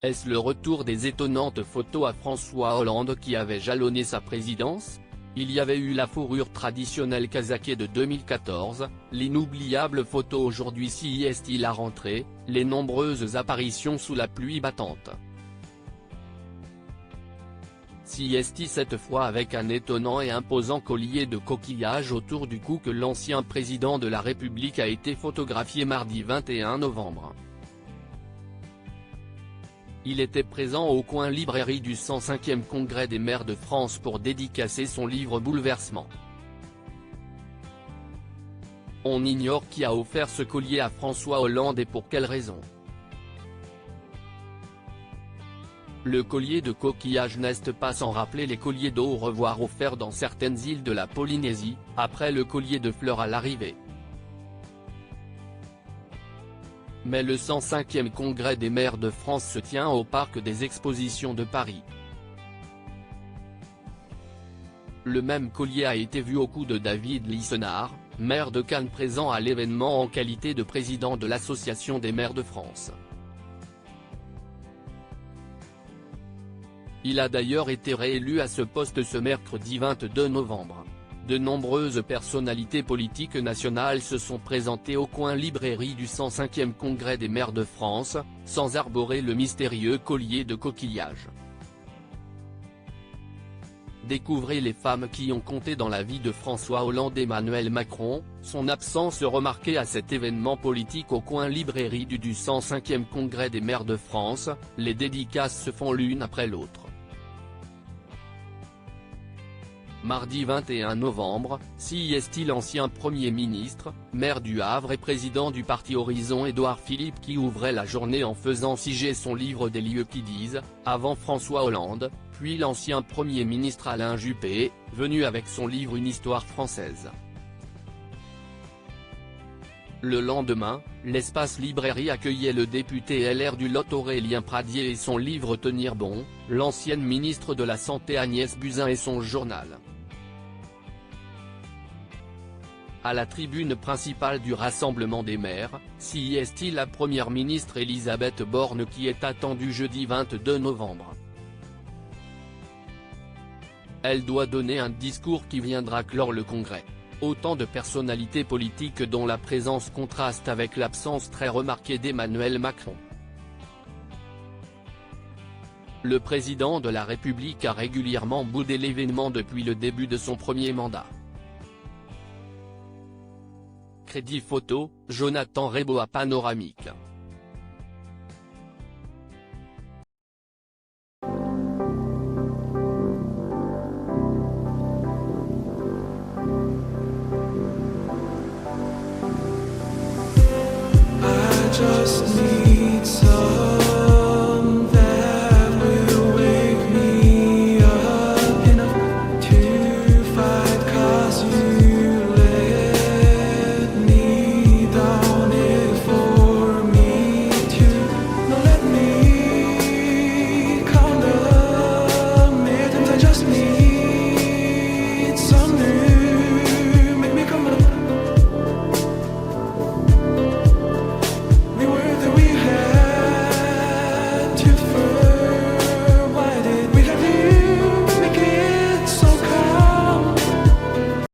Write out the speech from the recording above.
Est-ce le retour des étonnantes photos à François Hollande qui avait jalonné sa présidence? Il y avait eu la fourrure traditionnelle kazakhe de 2014, l'inoubliable photo aujourd'hui si est-il la rentrée, les nombreuses apparitions sous la pluie battante. Si est-il cette fois avec un étonnant et imposant collier de coquillage autour du cou que l'ancien président de la République a été photographié mardi 21 novembre. Il était présent au coin librairie du 105e Congrès des maires de France pour dédicacer son livre Bouleversement. On ignore qui a offert ce collier à François Hollande et pour quelle raison. Le collier de coquillage n'est pas sans rappeler les colliers d'eau au revoir offerts dans certaines îles de la Polynésie, après le collier de fleurs à l'arrivée. Mais le 105e Congrès des maires de France se tient au Parc des Expositions de Paris. Le même collier a été vu au cou de David Lissenard, maire de Cannes présent à l'événement en qualité de président de l'Association des maires de France. Il a d'ailleurs été réélu à ce poste ce mercredi 22 novembre. De nombreuses personnalités politiques nationales se sont présentées au coin librairie du 105e Congrès des maires de France, sans arborer le mystérieux collier de coquillage. Découvrez les femmes qui ont compté dans la vie de François Hollande. Emmanuel Macron, son absence remarquée à cet événement politique au coin librairie du 105e Congrès des maires de France, les dédicaces se font l'une après l'autre. Mardi 21 novembre, si est-il l'ancien Premier ministre, maire du Havre et président du parti Horizon Édouard Philippe qui ouvrait la journée en faisant siger son livre des lieux qui disent, avant François Hollande, puis l'ancien Premier ministre Alain Juppé, venu avec son livre Une histoire française. Le lendemain, l'espace librairie accueillait le député LR du Lot Aurélien Pradier et son livre Tenir bon, l'ancienne ministre de la Santé Agnès Buzyn et son journal. À la tribune principale du Rassemblement des maires, si est-il la première ministre Elisabeth Borne qui est attendue jeudi 22 novembre. Elle doit donner un discours qui viendra clore le congrès. Autant de personnalités politiques dont la présence contraste avec l'absence très remarquée d'Emmanuel Macron. Le président de la République a régulièrement boudé l'événement depuis le début de son premier mandat. Crédit photo, Jonathan Reboa Panoramique.